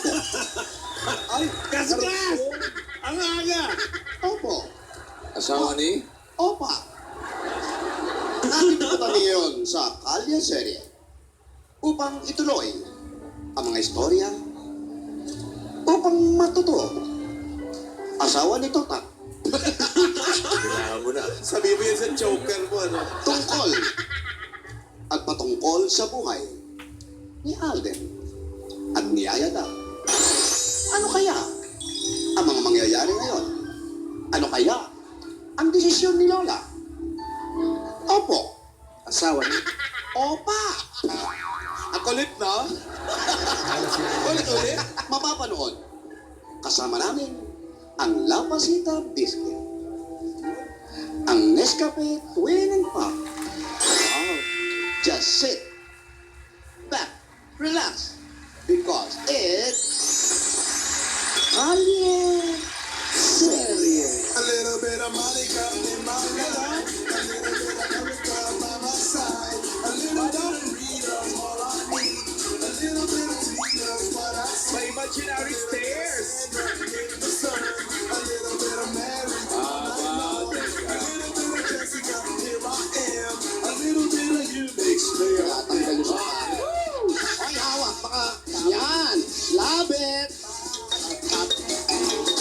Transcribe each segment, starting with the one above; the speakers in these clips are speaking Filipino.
Opo. Ay, kaskas! Ang aga! Opo. Asawa ni? Opa. Nandito kami ngayon sa Kalye Serye upang ituloy ang mga istorya upang matuto. Asawa ni Totak Kailangan mo na. Sabi mo yan sa choker mo, ano? tungkol at patungkol sa buhay ni Alden at ni Ayada. Ano kaya ang mga mangyayari ngayon? Ano kaya ang desisyon ni Lola? Opo. Asawa ni? Opa. Ang kulit, no? Ulit. Mapapanood kasama namin ang La Pasita Biscuit, ang Nescafe Twin and Pop. Wow. Just sit back, relax, because it's Kalye Serye. A little bit of Monica in my life. A little bit of Erica by my side. A little bit of Rita's all I need. A little bit of Tina's what I see. May imaginary stairs. In the sun. A little bit of Mary. A little bit of Jessica. Here I am. A little bit of you makes me Tatanggal yung sakari. Ay, hawak, baka. Yan. Labit.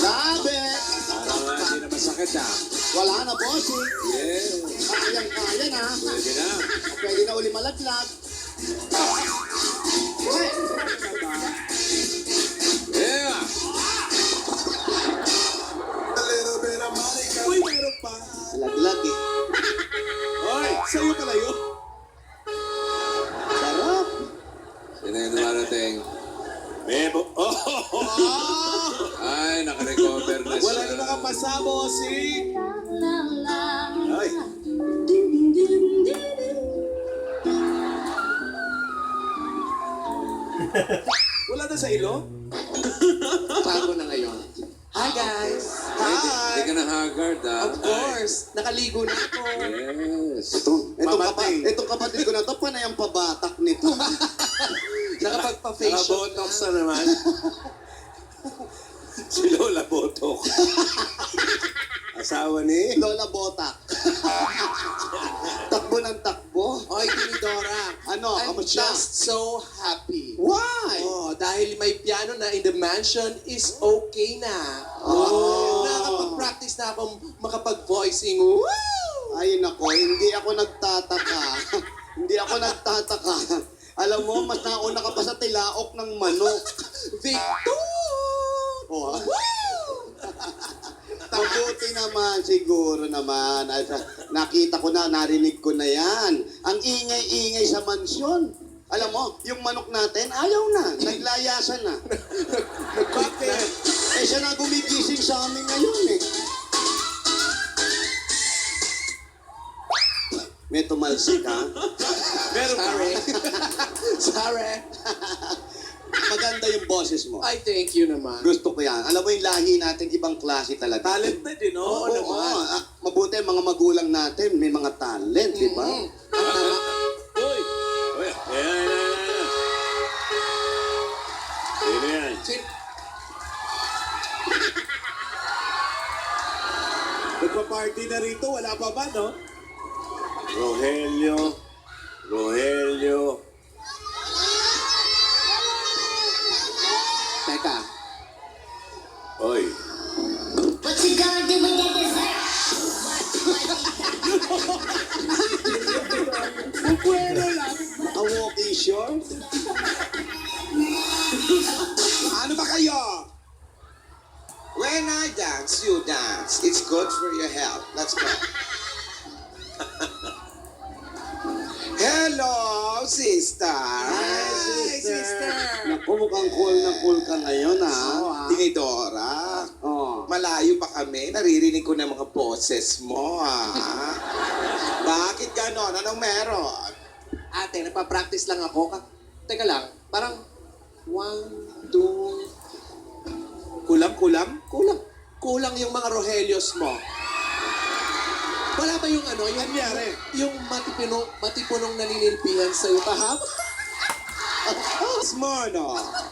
Labit. Parang hindi na masakit ah. Wala na, bossing. Yes. Kayang-kaya na. Pwede na. Pwede na uli malaglag. Hey. Yeah! a little bit of Monica. Uy, meron pa. Laglag eh. Hoy, sa'yo pala yun. Sarap. Sino yung dumarating? Memo. Oh! Ay, nakarecover na siya. Wala na nakapasama, si... Ay. Wala na sa ilo? Bago na ngayon. Hi guys! Hindi ka na haggard ah. Of course! Nakaligo na ako! Yes. Itong kapatid ko na to, panay ang pabatak nito. Nakapagpa-facial Nakabotox na naman. Si Lola Botok. Asawa ni... Lola Botak. Takbo ng takbo. Oy, Tinidora! Ano, I'm kamusta? just so happy! Why? Oh, dahil may piano na in the mansion is okay na. Oh. Nakakapag-practice na akong makapag-voicing. Woo! Ay nako, hindi ako nagtataka. Hindi ako nagtataka. Alam mo, mas nauna ka pa sa tilaok ng manok. Victor! Oh, Woo! mabuti naman, siguro naman. Nakita ko na, narinig ko na yan. Ang ingay-ingay sa mansyon. Alam mo, yung manok natin, ayaw na. Naglayasan na. Bakit? Eh, siya na gumigising sa amin ngayon eh. May tumalsik ha? Meron pa. Sorry. Sorry. Maganda yung boses mo. I thank you naman. Gusto ko yan. Alam mo yung lahi natin, ibang klase talaga. Talent na din, no? Oo, naman. Mabuti ang mga magulang natin, may mga talent, di ba? Mm. Tama. Uy! Uy! Ayan. Sino yan? Sin- Nagpa-party na rito, wala pa ba, no? Rogelio. Teka, Oy. What you gonna do with that dessert? bukwero lang. A walking short. Ano ba kayo? When I dance, you dance. It's good for your health. Let's go. Hello, sister. Hi, sister. Naku, mukhang cool na cool ka ngayon, ha? Tinidora. Oh. Malayo pa kami. Naririnig ko na mga boses mo, Bakit ganon? Anong meron? Ate, nagpa-practice lang ako. Teka lang, parang 1, 2... Kulang? Kulang yung mga Rohelios mo. Wala ba yung ano? Yung, Anyari? yung matipunong naninilpihan sa'yo kahapon? Smorno.